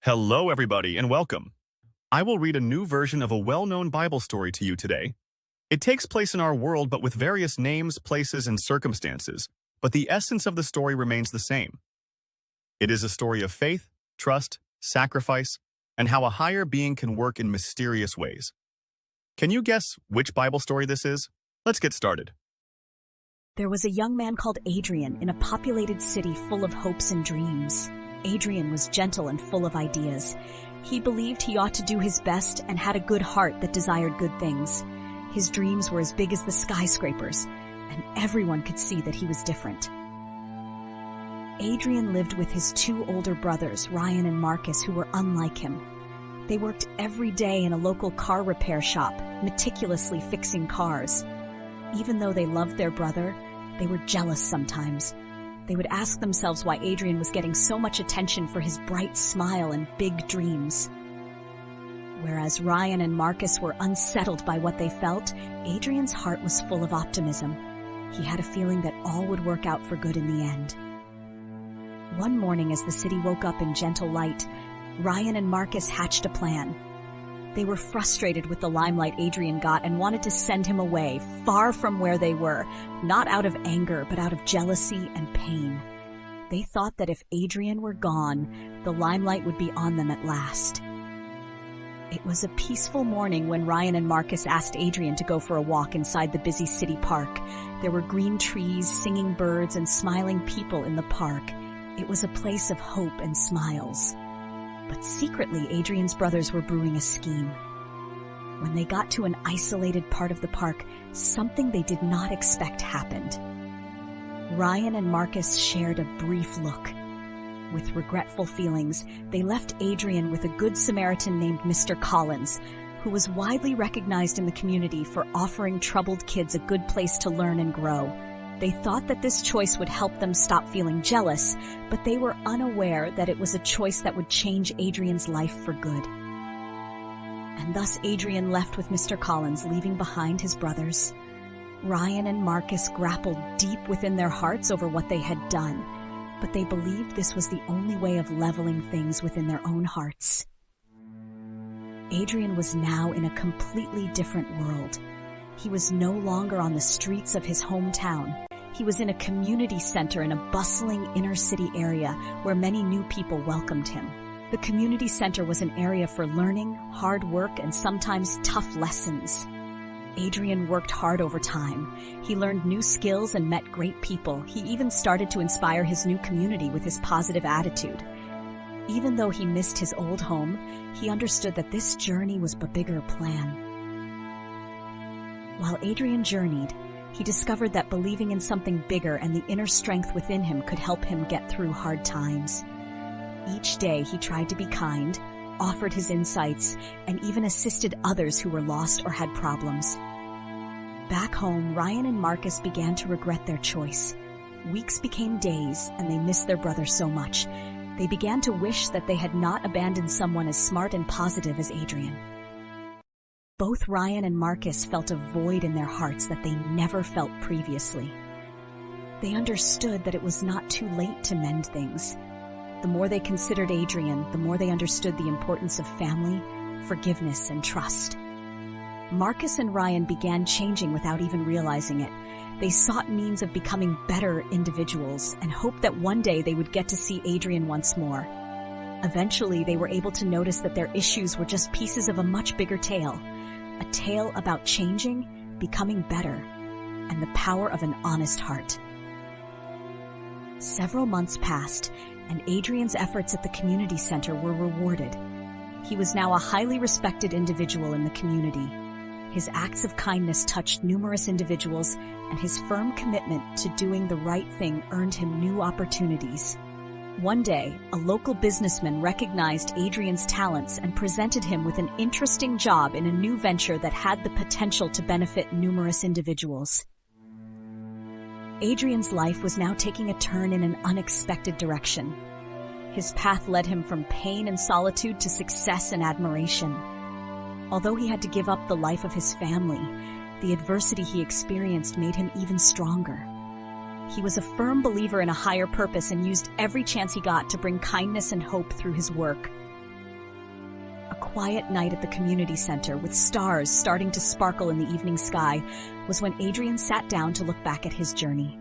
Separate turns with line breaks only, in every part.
Hello, everybody, and welcome. I will read a new version of a well-known Bible story to you today. It takes place in our world but with various names, places, and circumstances, but the essence of the story remains the same. It is a story of faith, trust, sacrifice, and how a higher being can work in mysterious ways. Can you guess which Bible story this is? Let's get started.
There was a young man called Adrian in a populated city full of hopes and dreams. Adrian was gentle and full of ideas. He believed he ought to do his best and had a good heart that desired good things. His dreams were as big as the skyscrapers, and everyone could see that he was different. Adrian lived with his two older brothers, Ryan and Marcus, who were unlike him. They worked every day in a local car repair shop, meticulously fixing cars. Even though they loved their brother, they were jealous sometimes. They would ask themselves why Adrian was getting so much attention for his bright smile and big dreams. Whereas Ryan and Marcus were unsettled by what they felt, Adrian's heart was full of optimism. He had a feeling that all would work out for good in the end. One morning, as the city woke up in gentle light, Ryan and Marcus hatched a plan. They were frustrated with the limelight Adrian got and wanted to send him away, far from where they were, not out of anger, but out of jealousy and pain. They thought that if Adrian were gone, the limelight would be on them at last. It was a peaceful morning when Ryan and Marcus asked Adrian to go for a walk inside the busy city park. There were green trees, singing birds, and smiling people in the park. It was a place of hope and smiles. But secretly, Adrian's brothers were brewing a scheme. When they got to an isolated part of the park, something they did not expect happened. Ryan and Marcus shared a brief look. With regretful feelings, they left Adrian with a good Samaritan named Mr. Collins, who was widely recognized in the community for offering troubled kids a good place to learn and grow. They thought that this choice would help them stop feeling jealous, but they were unaware that it was a choice that would change Adrian's life for good. And thus Adrian left with Mr. Collins, leaving behind his brothers. Ryan and Marcus grappled deep within their hearts over what they had done, but they believed this was the only way of leveling things within their own hearts. Adrian was now in a completely different world. He was no longer on the streets of his hometown. He was in a community center in a bustling inner-city area where many new people welcomed him. The community center was an area for learning, hard work, and sometimes tough lessons. Adrian worked hard over time. He learned new skills and met great people. He even started to inspire his new community with his positive attitude. Even though he missed his old home, he understood that this journey was a bigger plan. While Adrian journeyed, he discovered that believing in something bigger and the inner strength within him could help him get through hard times. Each day he tried to be kind, offered his insights, and even assisted others who were lost or had problems. Back home, Ryan and Marcus began to regret their choice. Weeks became days, and they missed their brother so much. They began to wish that they had not abandoned someone as smart and positive as Adrian. Both Ryan and Marcus felt a void in their hearts that they never felt previously. They understood that it was not too late to mend things. The more they considered Adrian, the more they understood the importance of family, forgiveness, and trust. Marcus and Ryan began changing without even realizing it. They sought means of becoming better individuals and hoped that one day they would get to see Adrian once more. Eventually, they were able to notice that their issues were just pieces of a much bigger tale. A tale about changing, becoming better, and the power of an honest heart. Several months passed, and Adrian's efforts at the community center were rewarded. He was now a highly respected individual in the community. His acts of kindness touched numerous individuals, and his firm commitment to doing the right thing earned him new opportunities. One day, a local businessman recognized Adrian's talents and presented him with an interesting job in a new venture that had the potential to benefit numerous individuals. Adrian's life was now taking a turn in an unexpected direction. His path led him from pain and solitude to success and admiration. Although he had to give up the life of his family, the adversity he experienced made him even stronger. He was a firm believer in a higher purpose and used every chance he got to bring kindness and hope through his work. quiet night at the community center with stars starting to sparkle in the evening sky was when Adrian sat down to look back at his journey.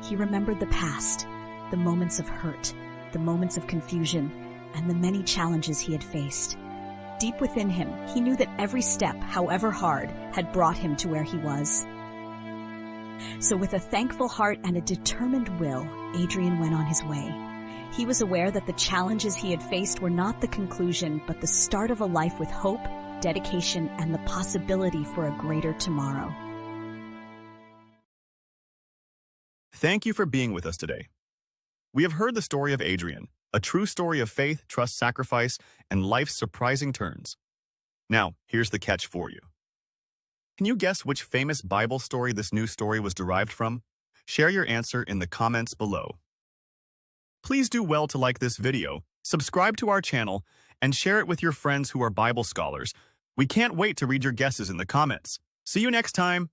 He remembered the past, the moments of hurt, the moments of confusion, and the many challenges he had faced. Deep within him, he knew that every step, however hard, had brought him to where he was. So with a thankful heart and a determined will, Adrian went on his way. He was aware that the challenges he had faced were not the conclusion, but the start of a life with hope, dedication, and the possibility for a greater tomorrow.
Thank you for being with us today. We have heard the story of Adrian, a true story of faith, trust, sacrifice, and life's surprising turns. Now, here's the catch for you. Can you guess which famous Bible story this new story was derived from? Share your answer in the comments below. Please do well to like this video, subscribe to our channel, and share it with your friends who are Bible scholars. We can't wait to read your guesses in the comments. See you next time.